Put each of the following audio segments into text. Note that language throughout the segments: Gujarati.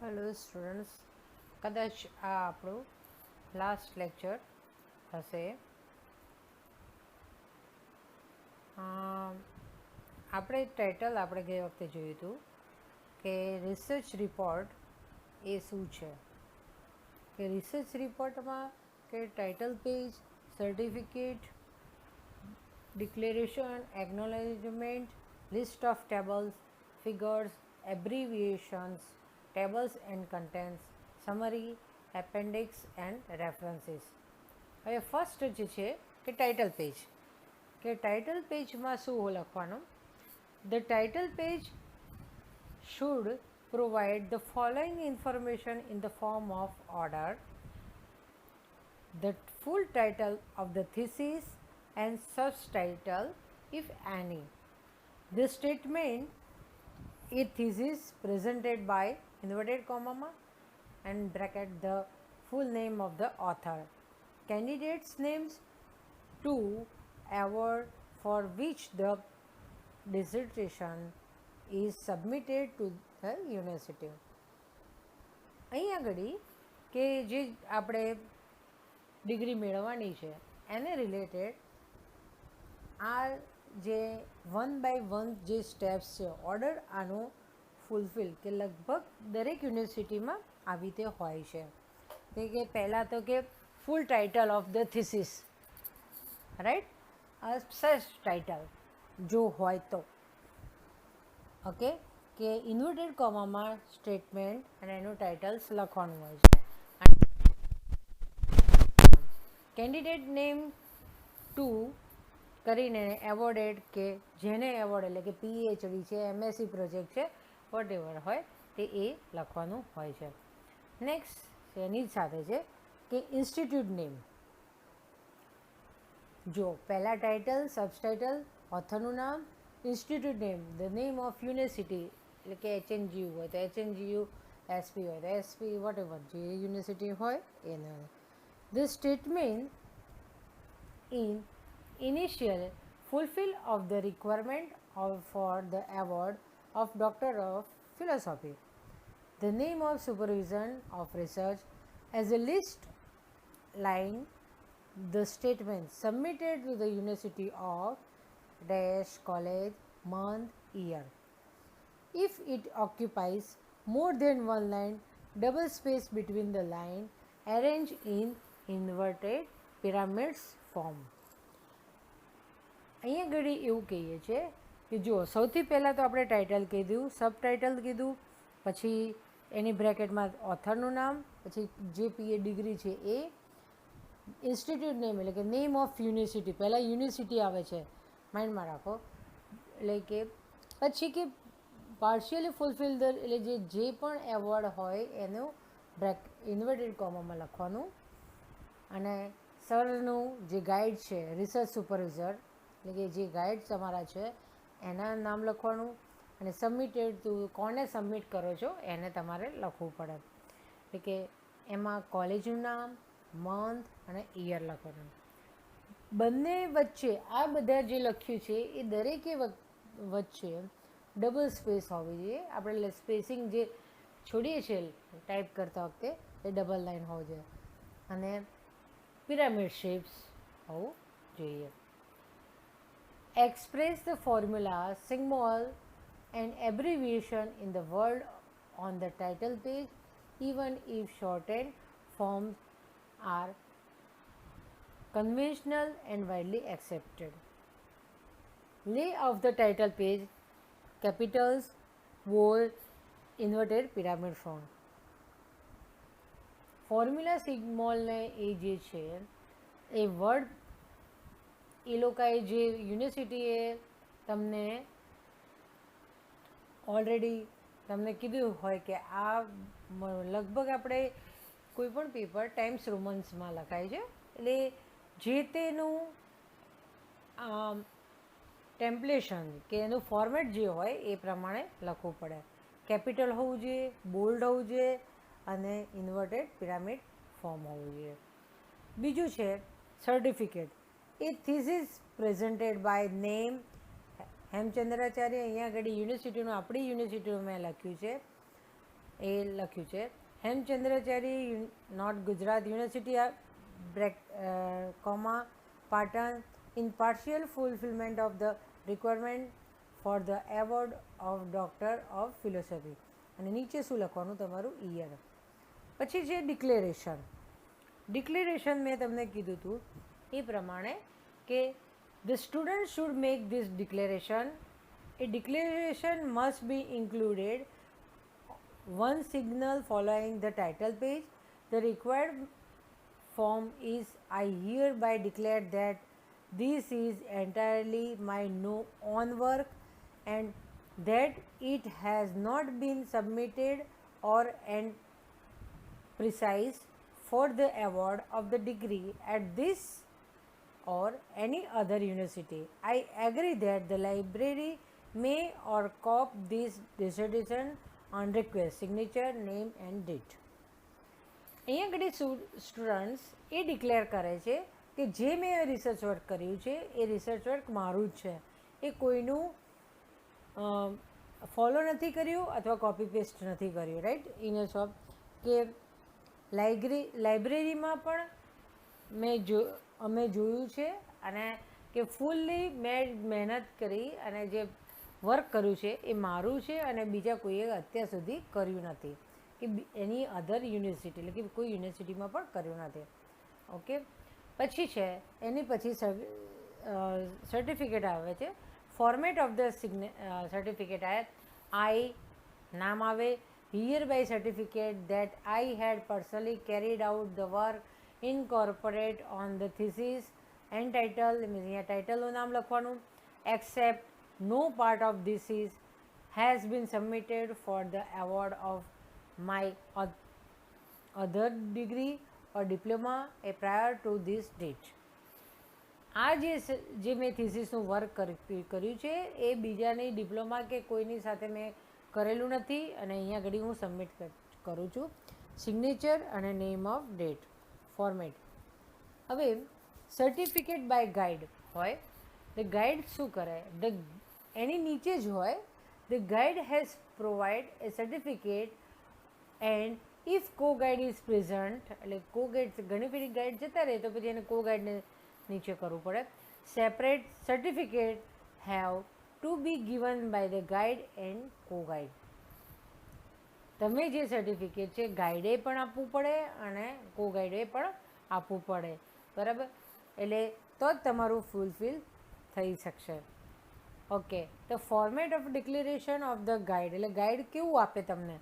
હેલો સ્ટુડન્ટ્સ, કદાચ આ આપણું લાસ્ટ લેક્ચર હશે. આપણે ટાઇટલ આપણે ગઈ વખતે જોયું હતું કે રિસર્ચ રિપોર્ટ એ શું છે. કે રિસર્ચ રિપોર્ટમાં કે title page, certificate, declaration, acknowledgement, list of tables, figures, abbreviations, tables and contents, summary, appendix and references. હવે ફર્સ્ટ જે છે કે ટાઇટલ પેજ. કે ટાઇટલ પેજમાં શું લખવાનું? The title page should provide the following information in the form of order: the full title of the thesis and subtitle if any. The statement, a thesis presented by inverted comma and bracket the full name of the author, candidates names, to award for which the dissertation is submitted to the university. અહીં આગળ કે જે આપણે ડિગ્રી મેળવવાની છે એને રિલેટેડ આ જે 1 by 1 જે સ્ટેપ્સ છે, ઓર્ડર આનું ફૂલફિલ કે લગભગ દરેક યુનિવર્સિટીમાં આવી રીતે હોય છે. કે પહેલાં તો કે full title of the thesis, right, search title જો હોય તો, ઓકે, કે ઇન્વર્ટેડ કોમામાં સ્ટેટમેન્ટ અને એનું ટાઇટલ્સ લખવાનું હોય છે. કેન્ડિડેટ નેમ ટુ કરીને એવોર્ડેડ કે જેને એવોર્ડ એટલે કે પીએચડી છે, એમએસસી પ્રોજેક્ટ છે, વોટ એવર હોય તે એ લખવાનું હોય છે. નેક્સ્ટ એની જ સાથે છે કે ઇન્સ્ટિટ્યૂટ નેમ. જો પહેલાં ટાઇટલ, સબટાઇટલ, ઓથરનું નામ, institute name, the name of university એટલે કે એચએનજીયુ હોય તો એચએનજીયુ, એસપી હોય તો એસપી, વોટ એવર જે યુનિવર્સિટી હોય એને. The statement in initial fulfill of the requirement for the award of Doctor of Philosophy, the name of supervision of research as a list line, the statement submitted to the University of dash college, month, year. If it occupies more than one line, double space between the line, arranged in inverted pyramids form. અહીંયા ઘડી એવું કહીએ છીએ કે જુઓ, સૌથી પહેલાં તો આપણે ટાઇટલ કીધું, સબ ટાઇટલ કીધું, પછી એની બ્રેકેટમાં ઓથરનું નામ, પછી જે પીએ ડિગ્રી છે એ, ઇન્સ્ટિટ્યૂટ નેમ એટલે કે નેમ ઓફ યુનિવર્સિટી, પહેલાં યુનિવર્સિટી આવે છે, માઇન્ડમાં રાખો. એટલે કે પછી કે પાર્શિયલી ફૂલફિલ ધ એટલે જે પણ એવોર્ડ હોય એનું ઇન્વર્ટેડ કોમામાં લખવાનું. અને સરનું જે ગાઈડ છે, રિસર્ચ સુપરવિઝર એટલે કે જે ગાઈડ તમારા છે એના નામ લખવાનું. અને સબમિટેડ ટુ કોને સબમિટ કરો છો એને તમારે લખવું પડે. એટલે કે એમાં કોલેજનું નામ, મંથ અને યર લખવાનું. બંને વચ્ચે આ બધા જે લખ્યું છે એ દરેકે વચ્ચે ડબલ સ્પેસ હોવી જોઈએ. આપણે સ્પેસિંગ જે છોડીએ છીએ ટાઈપ કરતા વખતે એ ડબલ લાઇન હોવું જોઈએ. અને પિરામિડ શેપ્સ હોવું જોઈએ. Express the formula, symbol and abbreviation in the word on the title page, even if shortened forms are conventional and widely accepted. Lay of the title page, capitals, bold, inverted pyramid form. Formula સિગ્મોલને એ જે છે એ વર્ડ એ લોકોએ જે યુનિવર્સિટીએ તમને ઓલરેડી તમને કીધું હોય કે આ લગભગ આપણે કોઈપણ પેપર ટાઈમ્સ રોમન્સમાં લખાય છે. એટલે જે તેનું ટેમ્પલેશન કે એનું ફોર્મેટ જે હોય એ પ્રમાણે લખવું પડે. કેપિટલ હોવું જોઈએ, બોલ્ડ હોવું જોઈએ અને ઇન્વર્ટેડ પિરામિડ ફોર્મ હોવું જોઈએ. બીજું છે સર્ટિફિકેટ. એ thesis presented by name Hemchandracharya. અહીંયા આગળ યુનિવર્સિટીનું આપણી યુનિવર્સિટીનું મેં લખ્યું છે એ લખ્યું છે. Hemchandracharya north Gujarat university comma Patan in partial fulfillment of the requirement for the award of Doctor of Philosophy. અને નીચે શું લખવાનું તમારું ઈયર. પછી છે ડિક્લેરેશન. ડિક્લેરેશન મેં તમને કીધું હતું એ પ્રમાણે કે the student should make this declaration. A declaration must be included one signal following the title page. The required form is I hereby declare that this is entirely my own work and that it has not been submitted or and precise for the award of the degree at this or any other university. I agree that the library may or copy this dissertation on request, signature, name and date. અહીંયા ઘડી સ્ટુડન્ટ્સ એ ડિક્લેર કરે છે કે જે મેં રિસર્ચ વર્ક કર્યું છે એ રિસર્ચ વર્ક મારું જ છે, એ કોઈનું ફોલો નથી કર્યું અથવા કોપી પેસ્ટ નથી કર્યું. રાઈટ. ઇન અ શોપ કે લાઇબ્રેરીમાં પણ અમે જોયું છે અને કે ફૂલ્લી મેં મહેનત કરી અને જે વર્ક કર્યું છે એ મારું છે અને બીજા કોઈએ અત્યાર સુધી કર્યું નથી કે એની અધર યુનિવર્સિટી એટલે કે કોઈ યુનિવર્સિટીમાં પણ કર્યું નથી. ઓકે. પછી છે એની પછી સર્ટિફિકેટ આવે છે. ફોર્મેટ ઓફ ધ સર્ટિફિકેટ આવે આઈ નામ આવે hereby certificate that I had personally carried out the work incorporate on the thesis and title. અહીંયા ટાઇટલનું નામ લખવાનું. Except no part of this is has been submitted for the award of my other degree or diploma a prior to this date. આ જે મેં થીસીસનું વર્ક કર્યું છે એ બીજાની ડિપ્લોમા કે કોઈની સાથે મેં કરેલું નથી અને અહીંયા ઘડી હું સબમિટ કરું છું. સિગ્નેચર અને નેમ ઓફ ડેટ ફોર્મેટ. હવે સર્ટિફિકેટ બાય ગાઈડ હોય. ધ ગાઈડ શું કરે? એની નીચે જ હોય the guide has provide A certificate and if કો ગાઈડ ઇઝ પ્રેઝન્ટ. એટલે કો ગાઈડ ઘણી બધી ગાઈડ જતા રહે તો પછી એને કો ગાઈડને નીચે કરવું પડે. Separate certificate have to be given by the guide and co guide. તમે જે સર્ટિફિકેટ છે ગાઈડે પણ આપવું પડે અને કો ગાઈડે પણ આપવું પડે. બરાબર. એટલે તો જ તમારું ફૂલફિલ થઈ શકશે. Okay. The format of declaration of the guide. એટલે ગાઈડ કેવું આપે તમને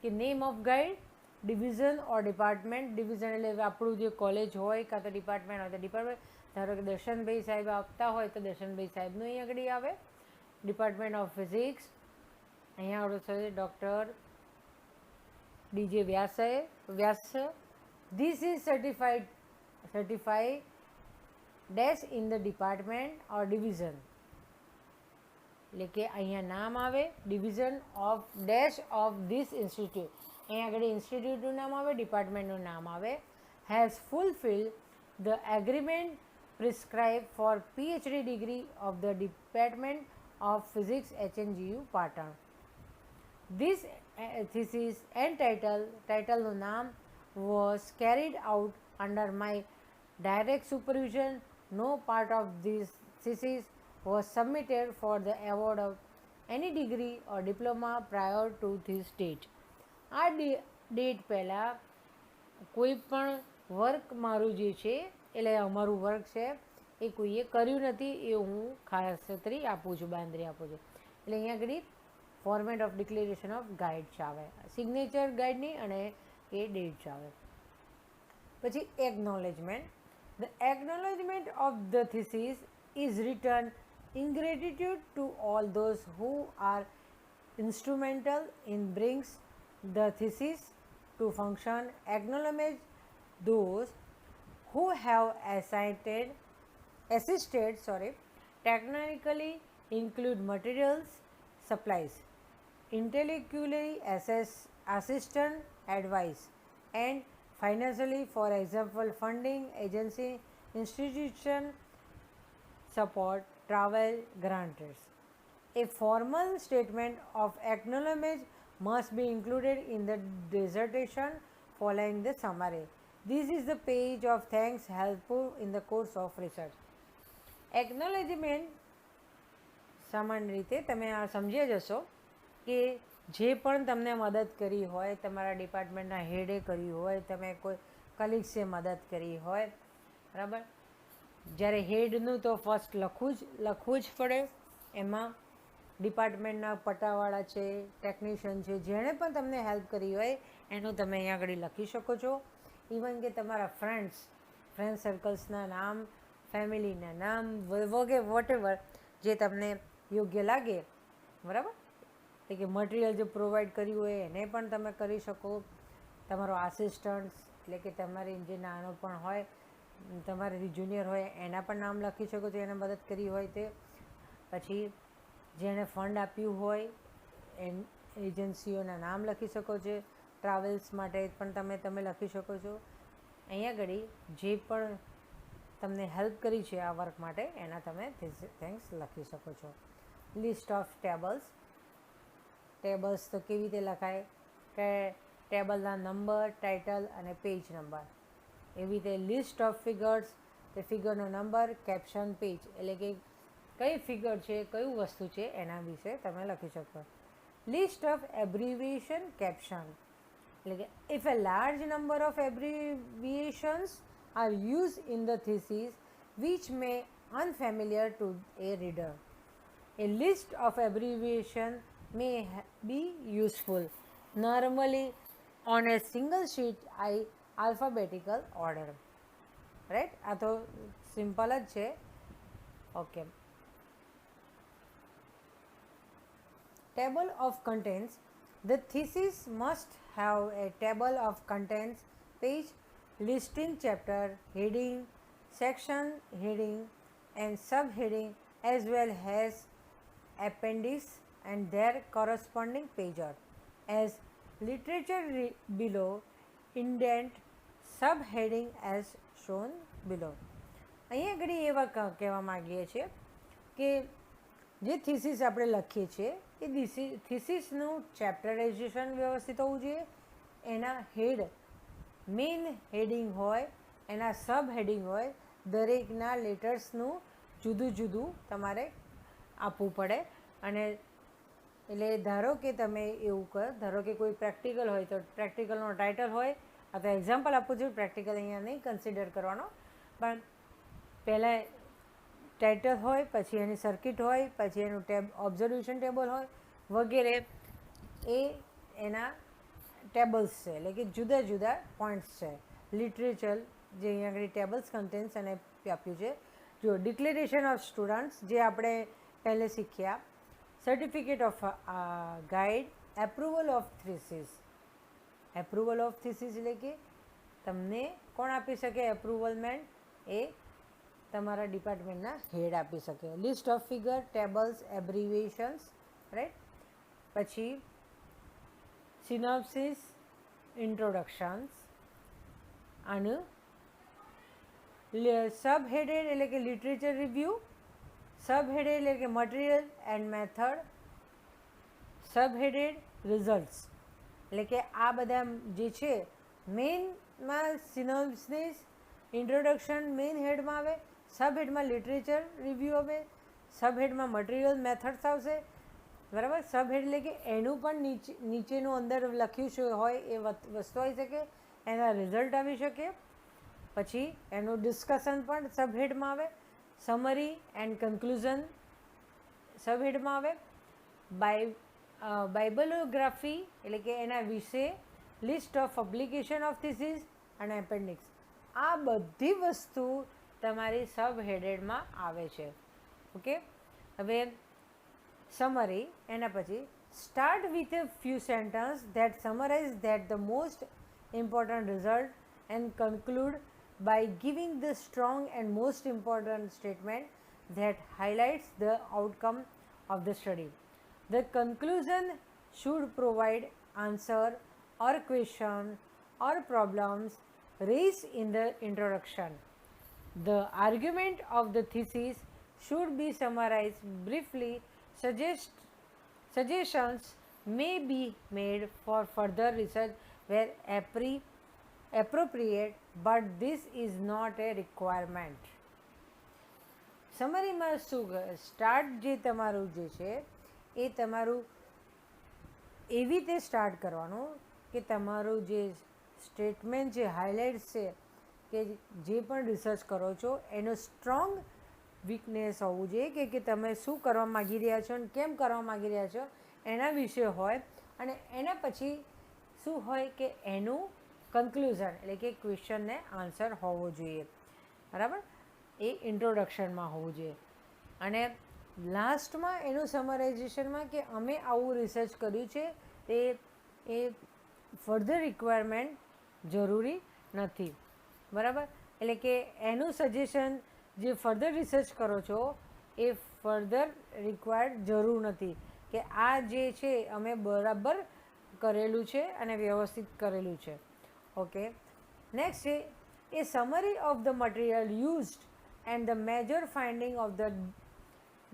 કે name of guide, division or department. Division એટલે આપણું જે કોલેજ હોય કાં તો ડિપાર્ટમેન્ટ હોય તો ડિપાર્ટમેન્ટ. ધારો કે દર્શનભાઈ સાહેબ આપતા હોય તો દર્શનભાઈ સાહેબનું અહીં આગળ આવે. ડિપાર્ટમેન્ટ ઓફ ફિઝિક્સ અહીંયા આગળ છે doctor DJ Vyas. This is certified dash in the department or division. એટલે કે અહીંયા નામ આવે division of dash of this institute. અહીંયા આગળ ઇન્સ્ટિટ્યૂટનું નામ આવે, ડિપાર્ટમેન્ટનું નામ આવે. Has fulfil the agreement prescribe for PhD degree of the Department of Physics HNGU Patan. This thesis and titleનું નામ was carried out under my direct supervision. No part of this thesis was submitted for the award of any degree or diploma prior to this date. આ ડેટ પહેલાં કોઈ પણ વર્ક મારું જે છે એટલે અમારું વર્ક છે એ કોઈએ કર્યું નથી એ હું ખાતરી આપું છું, બાંધરી આપું છું. એટલે અહીંયા આગળ format of declaration of guides આવે, સિગ્નેચર ગાઈડની અને એ ડેટ્સ આવે. પછી acknowledgement. The acknowledgement of the thesis is return in gratitude to all those who are instrumental in brings the thesis to function. Acknowledge those who have assisted technically, include materials, supplies, intellectually assistant, advice, and financially, for example, funding, agency, institution, support, travel, grantors. A formal statement of acknowledgement must be included in the dissertation following the summary. This is the page of thanks helpful in the course of research. Acknowledgement સામાન્ય રીતે તમે આ સમજી જશો કે જે પણ તમને મદદ કરી હોય, તમારા ડિપાર્ટમેન્ટના હેડે કરી હોય, તમે કોઈ કલીગ્સે મદદ કરી હોય, બરાબર. જ્યારે હેડનું તો ફર્સ્ટ લખવું જ પડે. એમાં ડિપાર્ટમેન્ટના પટાવાળા છે, ટેકનિશિયન છે, જેણે પણ તમને હેલ્પ કરી હોય એનું તમે અહીંયા આગળ લખી શકો છો. ઇવન કે તમારા ફ્રેન્ડ સર્કલ્સના નામ, ફેમિલીના નામ વગેરે વોટેવર જે તમને યોગ્ય લાગે, બરાબર. એટલે કે મટીરિયલ જે પ્રોવાઈડ કર્યું હોય એને પણ તમે કરી શકો. તમારો આસિસ્ટન્ટ એટલે કે તમારી જે નાનો પણ હોય, તમારાથી જુનિયર હોય એના પણ નામ લખી શકો છો, એને મદદ કરી હોય તે. પછી જેણે ફંડ આપ્યું હોય એજન્સીઓના નામ લખી શકો છો. ટ્રાવેલ્સ માટે પણ તમે લખી શકો છો. અહીંયા આગળ જે પણ તમને હેલ્પ કરી છે આ વર્ક માટે એના તમે થેન્ક્સ લખી શકો છો. લિસ્ટ ઓફ ટેબલ્સ તો કેવી રીતે લખાય કે ટેબલના નંબર, ટાઇટલ અને પેજ નંબર. એવી રીતે લિસ્ટ ઓફ ફિગર્સ, તે ફિગરનો નંબર, કેપ્શન, પેજ, એટલે કે કઈ ફિગર છે, કયું વસ્તુ છે એના વિશે તમે લખી શકો. લિસ્ટ ઓફ એબ્રિવિએશન, કેપ્શન, એટલે કે if a large number of abbreviations are used in the thesis which may unfamiliar to a reader. A list of abbreviation may be useful. Normally on a single sheet alphabetical order. Right? આ તો સિમ્પલ જ છે. Okay. Table of contents. The thesis must have a table of contents page listing chapter, heading, section heading and subheading as well as appendix and their corresponding page order. As literature below, indent subheading as shown below. અહીંયા આગળ એવા કહેવા માગીએ છીએ કે જે થીસીસ આપણે લખીએ છીએ એ થીસીસનું ચેપ્ટરાઇઝેશન વ્યવસ્થિત હોવું જોઈએ. એના હેડ મેઇન હેડિંગ હોય, એના સબ હેડિંગ હોય, દરેકના લેટર્સનું જુદું જુદું તમારે આપવું પડે. અને એટલે ધારો કે તમે એવું કરો, ધારો કે કોઈ પ્રેક્ટિકલ હોય તો પ્રેક્ટિકલનો ટાઇટલ હોય, આ તો એક્ઝામ્પલ આપવું જોઈએ, પ્રેક્ટિકલ અહીંયા નહીં કન્સિડર કરવાનો. પણ પહેલાં ટાઇટલ હોય, પછી એની સર્કિટ હોય, પછી એનું ઓબ્ઝર્વેશન ટેબલ હોય વગેરે. એ એના ટેબલ્સ છે, એટલે કે જુદા જુદા પોઈન્ટ્સ છે. લિટરેચર જે અહીંયા આગળ ટેબલ્સ કન્ટેન્ટ્સ અને આપ્યું છે. જો ડિક્લેરેશન ઓફ સ્ટુડન્ટ્સ જે આપણે પહેલે શીખ્યા, certificate of guide, approval of thesis. Approval of thesis એટલે કે તમને કોણ આપી શકે એપ્રુવલમેન્ટ? એ તમારા ડિપાર્ટમેન્ટના હેડ આપી શકે. List of figure, tables, abbreviations, right. પછી સિનોપ્સિસ, ઇન્ટ્રોડક્શન્સ અને સબહેડેડ એટલે કે લિટરેચર રિવ્યૂ, સબહેડેડ એટલે કે material and method, subheaded results. એટલે કે આ બધા જે છે મેઇનમાં સિનોપ્સિસ, ઇન્ટ્રોડક્શન મેઇન હેડમાં આવે, સબહેડમાં લિટરેચર રિવ્યૂ આવે, સબહેડમાં મટીરિયલ મેથડ્સ આવશે, બરાબર. સબહેડ એટલે કે એનું પણ નીચેનું અંદર લખ્યું હોય એ વસ્તુ આવી શકે, એના રિઝલ્ટ આવી શકે. પછી એનું ડિસ્કશન પણ સબહેડમાં આવે, સમરી એન્ડ કન્ક્લુઝન સબહેડમાં આવે, બાઇબલોગ્રાફી એટલે કે એના વિશે, list of publication of thesis અને એપેન્ડિક્સ. આ બધી વસ્તુ તમારી સબહેડેડમાં આવે છે. ઓકે. હવે સમરી, એના પછી start with a few sentences that summarize that the most important result and conclude by giving the strong and most important statement that highlights the outcome of the study. The conclusion should provide answer or question or problems raised in the introduction. The argument of the thesis should be summarized briefly. Suggestions may be made for further research where appropriate, but this is not a requirement. સમરીમાં શું સ્ટાર્ટ જે તમારું જે છે એ તમારું એવી રીતે સ્ટાર્ટ કરવાનું કે તમારું જે સ્ટેટમેન્ટ જે હાઇલાઇટ્સ છે કે જે પણ રિસર્ચ કરો છો એનો સ્ટ્રોંગ વીકનેસ હોવું જોઈએ કે તમે શું કરવા માગી રહ્યા છો અને કેમ કરવા માગી રહ્યા છો એના વિશે હોય અને એના પછી શું હોય કે એનું કન્ક્લુઝન એટલે કે ક્વેશ્ચનને આન્સર હોવો જોઈએ, બરાબર. એ ઇન્ટ્રોડક્શનમાં હોવું જોઈએ અને લાસ્ટમાં એનું સમરાઇઝેશનમાં કે અમે આવું રિસર્ચ કર્યું છે તે એ ફર્ધર રિક્વાયરમેન્ટ જરૂરી નથી, બરાબર. એટલે કે એનું સજેશન જે ફર્ધર રિસર્ચ કરો છો એ ફર્ધર રિક્વાયર્ડ જરૂર નથી કે આ જે છે અમે બરાબર કરેલું છે અને વ્યવસ્થિત કરેલું છે. ઓકે, નેક્સ્ટ છે એ summary of the material used and the major finding of the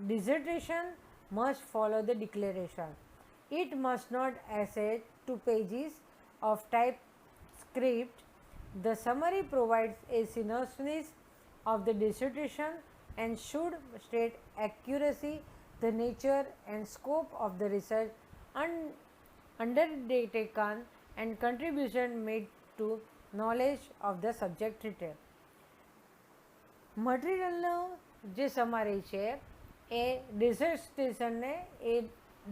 dissertation must follow the declaration. It must not exceed 2 pages of typescript. The summary provides a synopsis of the dissertation and should state accuracy, the nature and scope of the research undertaken and contribution made to knowledge of the subject treated. મટિરિયલનો જે સમરી છે એ ડિસર્ટેશનને એ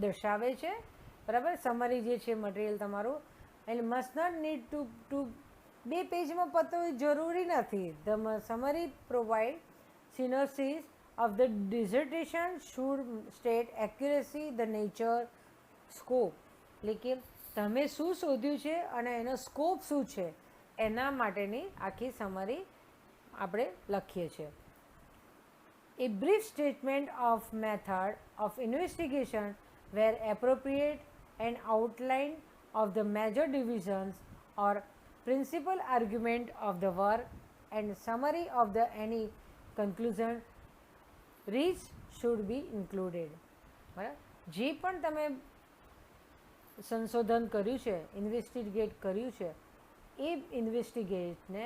દર્શાવે છે, બરાબર. સમરી જે છે મટિરિયલ તમારું એટલે મસ્ટ નોટ નીડ ટુ 2 પેજમાં પતવું જરૂરી નથી. The summary provide synopsis of the dissertation should state accuracy, the nature, scope. એટલે કે તમે શું શોધ્યું છે અને એનો સ્કોપ શું છે એના માટેની આખી સમરી આપણે લખીએ છીએ. A brief statement of method of investigation where appropriate, an outline of the major divisions or principal argument of the work and summary of the any conclusion reached should be included. બરાબર. જે પણ તમે સંશોધન કર્યું છે, ઇન્વેસ્ટિગેટ કર્યું છે એ ઇન્વેસ્ટિગેટને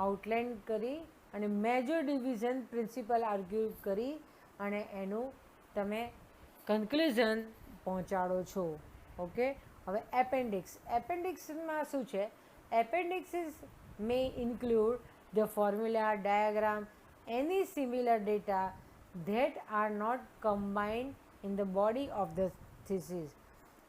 આઉટલાઇન કરી અને મેજર ડિવિઝન પ્રિન્સિપલ આર્ગ્યુ કરી અને એનું તમે કન્ક્લુઝન પહોંચાડો છો. ઓકે, હવે એપેન્ડિક્સમાં શું છે? Appendices may include the formula, diagram, any similar data that are not combined in the body of the thesis.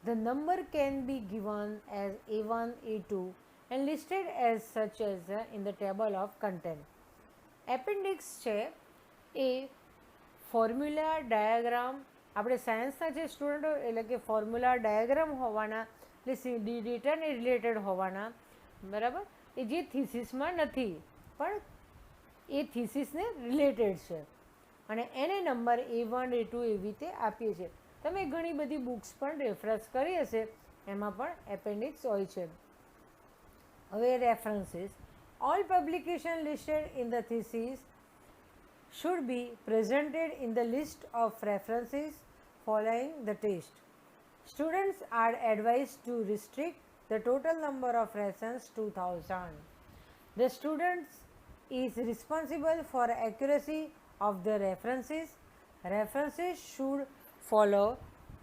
The number can be given as A1, A2 and listed as such as in the table of content. Appendix છે એ ફોર્મ્યુલા, ડાયાગ્રામ, આપણે સાયન્સના જે સ્ટુડન્ટો એટલે કે ફોર્મ્યુલા, ડાયાગ્રામ હોવાના એટલે ડેટાને રિલેટેડ હોવાના, બરાબર. એ જે થીસીસમાં નથી પણ એ થીસીસને રિલેટેડ છે અને એને નંબર A1, A2 એવી રીતે આપીએ છીએ. તમે ઘણી બધી બુક્સ પણ રેફરન્સ કરી હશે, એમાં પણ એપેન્ડિક્સ હોય છે. હવે references. All publications listed in the thesis should be presented in the list of references following the test. Students are advised to restrict the total number of references to 1000. The students is responsible for accuracy of the references. References should follow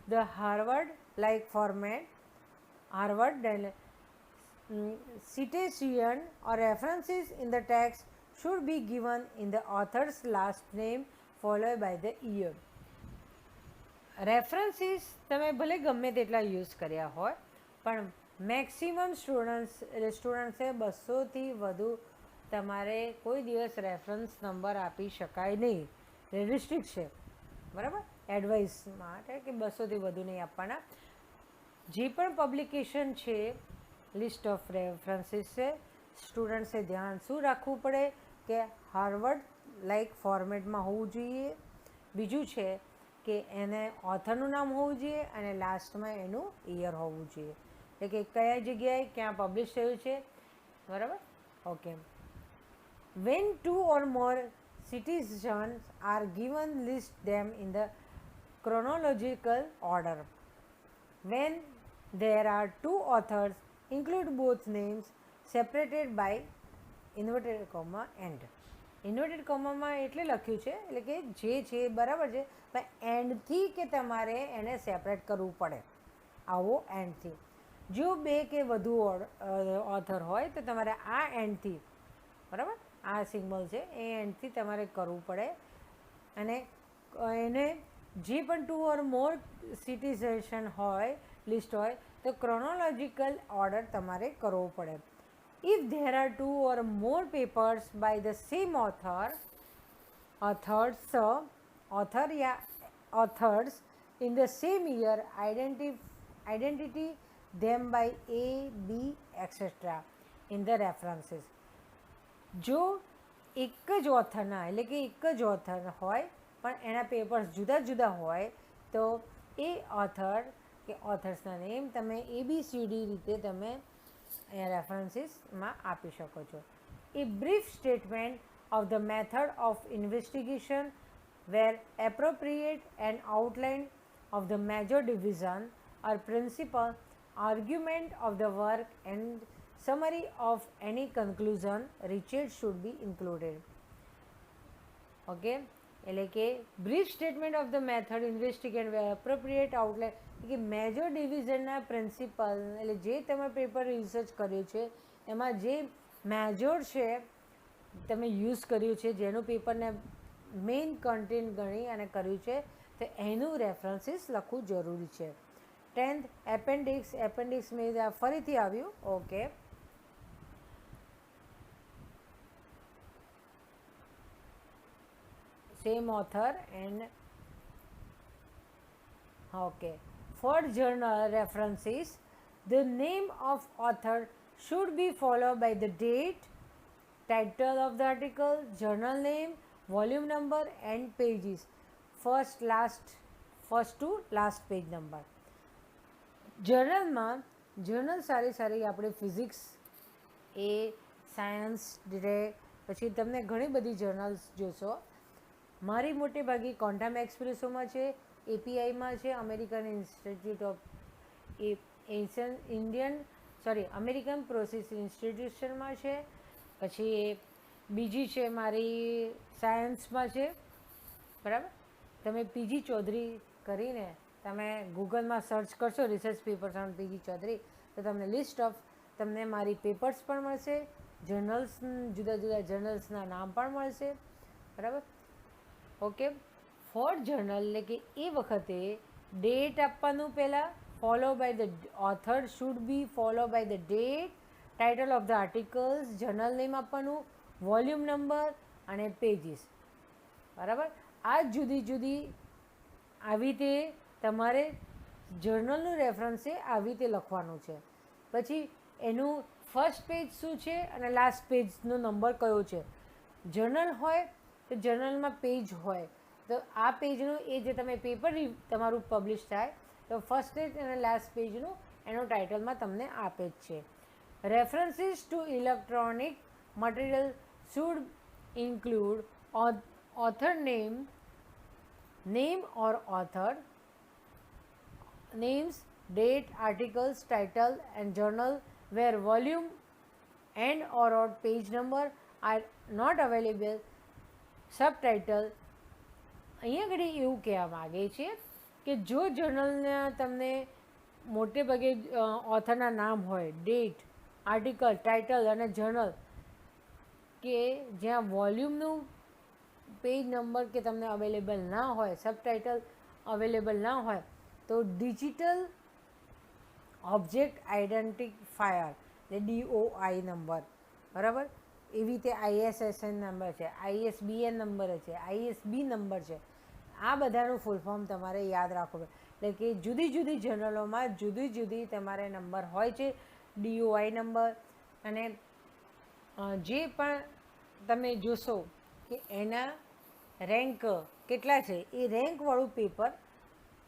the Harvard-like format. Harvard citation or references in the text should be given in the author's last name followed by the year. References તમે ભલે ગમે તેટલા યુઝ કર્યા હોય પણ મેક્સિમમ સ્ટુડન્ટ્સે 200થી વધુ તમારે કોઈ દિવસ રેફરન્સ નંબર આપી શકાય નહીં, રિસ્ટ્રિક્ટ છે, બરાબર. એડવાઇસ માટે કે 200થી વધુ નહીં આપવાના. જે પણ પબ્લિકેશન છે લિસ્ટ ઓફ રેફરન્સીસ છે, સ્ટુડન્ટ્સે ધ્યાન શું રાખવું પડે કે હાર્વર્ડ લાઇક ફોર્મેટમાં હોવું જોઈએ. બીજું છે કે એને ઓથરનું નામ હોવું જોઈએ અને લાસ્ટમાં એનું યર હોવું જોઈએ, એટલે કે કયા જગ્યાએ ક્યાં પબ્લિશ થયું છે, બરાબર. Okay. When 2 or more citations are given, list them in the chronological order. When there are two authors, include both names, separated by inverted comma and. Inverted કોમામાં એટલે લખ્યું છે એટલે કે જે છે બરાબર છે પણ એન્ડથી કે તમારે એને સેપરેટ કરવું પડે, આવો એન્ડથી. જો બે કે વધુ ઓથર હોય તો તમારે આ એન્ડથી, બરાબર, આ સિમ્બોલ છે એ એન્ડથી તમારે કરવું પડે. અને એને જે પણ 2 or more સિટીઝેશન હોય, લિસ્ટ હોય, તો ક્રોનોલોજિકલ ઓર્ડર તમારે કરવો પડે. If there are 2 or more papers by the same authors in the same year, identity them by A, B, etc. in the references. જો એક જ ઓથરના એટલે કે એક જ ઓથર હોય પણ એના પેપર્સ જુદા જુદા હોય તો એ ઓથર કે ઓથર્સના નેમ તમે ABCD રીતે તમે રેફરન્સીસમાં આપી શકો છો. A brief statement of the method of investigation where appropriate and outline of the major division or principal argument of the work and summary of any conclusion reached should be included. Okay, એટલે કે brief statement of the method investigate where appropriate outline કે મેજર ડિવિઝનના પ્રિન્સિપલ એટલે જે તમે પેપર રિસર્ચ કર્યું છે એમાં જે મેજર છે તમે યુઝ કર્યું છે, જેનું પેપરને મેઇન કન્ટેન્ટ ગણી અને કર્યું છે તો એનું રેફરન્સીસ લખવું જરૂરી છે. 10th appendix. એપેન્ડિક્સ મેં ફરીથી આવ્યું. Okay, same author and okay. For journal references, the name of author should be followed by the date, title of the article, journal name, volume number and pages. First to last page number. જર્નલમાં જર્નલ સારી સારી આપણે ફિઝિક્સ, એ સાયન્સ, પછી તમને ઘણી બધી જર્નલ્સ જોશો. મારી મોટે ભાગે ક્વોન્ટમ એક્સપ્રેસોમાં છે, APIમાં છે, American institute of American process ઇન્સ્ટિટ્યુશનમાં છે, પછી બીજી છે મારી સાયન્સમાં છે, બરાબર. તમે PG ચૌધરી કરીને તમે ગૂગલમાં સર્ચ કરશો research papers on PG Chaudhary તો તમને લિસ્ટ ઓફ તમને મારી પેપર્સ પણ મળશે, જર્નલ્સ, જુદા જુદા જર્નલ્સના નામ પણ મળશે, બરાબર. ઓકે. ફોર જર્નલ એટલે કે એ વખતે ડેટ આપવાનું પહેલાં, follow by the author should be follow by the date, title of the articles, journal name આપવાનું, વોલ્યુમ નંબર અને પેજીસ, બરાબર. આ જુદી જુદી આવી રીતે તમારે જર્નલનું રેફરન્સ છે આવી રીતે લખવાનું છે. પછી એનું ફર્સ્ટ પેજ શું છે અને લાસ્ટ પેજનો નંબર કયો છે. જર્નલ હોય તો જર્નલમાં પેજ હોય તો આ પેજનું એ જે તમે પેપર તમારું પબ્લિશ થાય તો ફર્સ્ટ પેજ અને લાસ્ટ પેજનું એનો ટાઇટલમાં તમને આપે જ છે. References to electronic material should include author name or author names, date, articles, title and journal where volume and or page number are not available. Subtitle. અહીંયા ઘડી એવું કહેવા માગે છે કે જો જર્નલના તમને મોટે ભાગે ઓથરના નામ હોય, ડેટ, આર્ટિકલ, ટાઇટલ અને જર્નલ કે જ્યાં વોલ્યુમનું પેજ નંબર કે તમને અવેલેબલ ના હોય, સબટાઇટલ અવેલેબલ ના હોય તો ડિજિટલ ઓબ્જેક્ટ આઇડેન્ટિફાયર એટલે DOI નંબર, બરાબર. એવી રીતે ISSN નંબર છે, ISBN નંબર છે, ISB નંબર છે. આ બધાનું ફૂલ ફોર્મ તમારે યાદ રાખવું પડે. એટલે કે જુદી જુદી જર્નલોમાં જુદી જુદી તમારે નંબર હોય છે, DOI નંબર. અને જે પણ તમે જોશો કે એના રેન્ક કેટલા છે એ રેન્કવાળું પેપર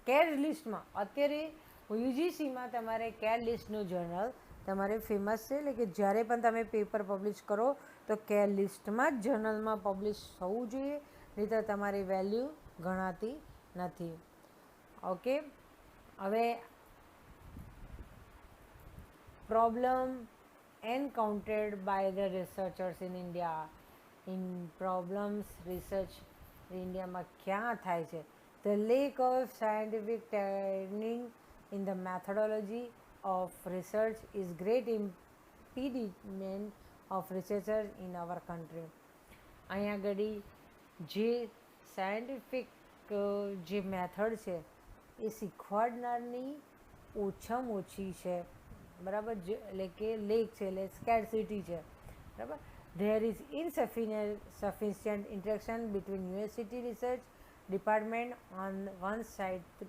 કેર લિસ્ટમાં અત્યારે UGCમાં તમારે કેર લિસ્ટનું જર્નલ તમારે ફેમસ છે. એટલે કે જ્યારે પણ તમે પેપર પબ્લિશ કરો તો કેર લિસ્ટમાં જ જર્નલમાં પબ્લિશ થવું જોઈએ, નહીં તો તમારી વેલ્યુ ગણાતી નથી. ઓકે. હવે problem encountered by the researchers in India. In problems research ઇન્ડિયામાં ક્યાં થાય છે? The lack of scientific training in the methodology of research is great impediment of researchers in our country. અહીંયા આગળ જે સાયન્ટિફિક જે મેથડ છે એ શીખવાડનારની ઓછામાં ઓછી છે, બરાબર, એટલે કે લેક છે એટલે સ્કેરસિટી છે, બરાબર. There is insufficient interaction between university research department on one side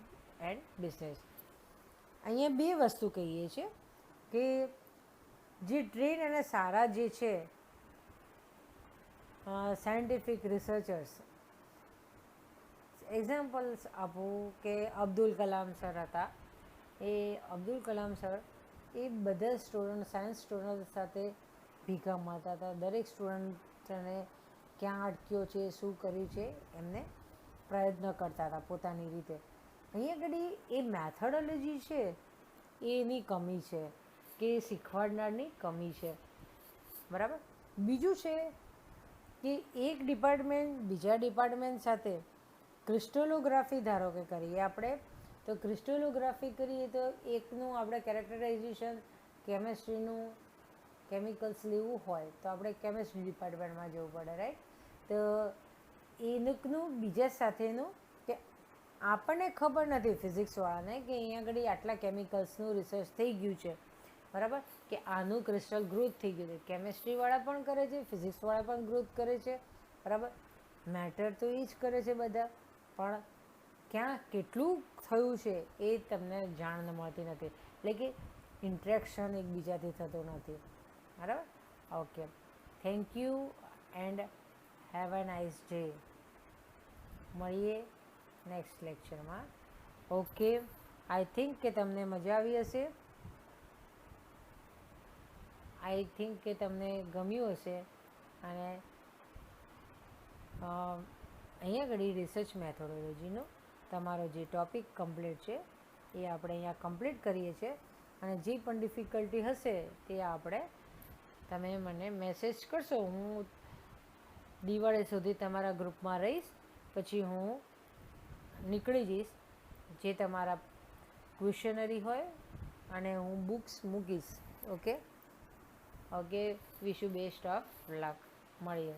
and business. અહીંયા બે વસ્તુ કહીએ છીએ કે જે ટ્રેન અને સારા જે છે સાયન્ટિફિક રિસર્ચર્સ, એક્ઝામ્પલ્સ આપું કે અબ્દુલ કલામ સર હતા. એ અબ્દુલ કલામ સર એ બધા સ્ટુડન્ટ સાયન્સ સ્ટુડન્ટ સાથે ભેગા મળતા હતા. દરેક સ્ટુડન્ટને ક્યાં અટક્યો છે, શું કર્યું છે, એમને પ્રયત્ન કરતા હતા પોતાની રીતે. અહીંયા આગળ એ મેથોડોલોજી છે એની કમી છે, કે શીખવાડનારની કમી છે, બરાબર. બીજું છે કે એક ડિપાર્ટમેન્ટ બીજા ડિપાર્ટમેન્ટ સાથે ક્રિસ્ટલોગ્રાફી ધારો કે કરીએ આપણે, તો ક્રિસ્ટલોગ્રાફી કરીએ તો એકનું આપણે કેરેક્ટરાઇઝેશન કેમેસ્ટ્રીનું કેમિકલ્સ લેવું હોય તો આપણે કેમેસ્ટ્રી ડિપાર્ટમેન્ટમાં જવું પડે, રાઈટ. તો એનું બીજા સાથેનું કે આપણને ખબર નથી ફિઝિક્સવાળાને કે અહીંયા આગળ આટલા કેમિકલ્સનું રિસર્ચ થઈ ગયું છે, બરાબર, કે આનું ક્રિસ્ટલ ગ્રોથ થઈ ગયું છે. કેમેસ્ટ્રીવાળા પણ કરે છે, ફિઝિક્સવાળા પણ ગ્રોથ કરે છે, બરાબર. મેટર તો એ જ કરે છે બધા, પણ ક્યાં કેટલું થયું છે એ તમને જાણ મળતી નથી, એટલે કે ઇન્ટરેક્શન એકબીજાથી થતું નથી, બરાબર. Okay, thank you and have a nice day. મળીએ નેક્સ્ટ લેક્ચરમાં. ઓકે, આઈ થિંક કે તમને મજા આવી હશે, આઈ થિંક કે તમને ગમ્યું હશે. અને અહીંયા આગળ રિસર્ચ મેથોડોલોજીનો તમારો જે ટૉપિક કમ્પ્લીટ છે એ આપણે અહીંયા કમ્પ્લીટ કરીએ છીએ. અને જે પણ ડિફિકલ્ટી હશે તે તમે મને મેસેજ કરશો. હું દિવાળી સુધી તમારા ગ્રુપમાં રહીશ, પછી હું નીકળી જઈશ. જે તમારા ક્વેશ્ચનરી હોય અને હું બુક્સ મૂકીશ. Okay, wish you best of luck. મળીએ.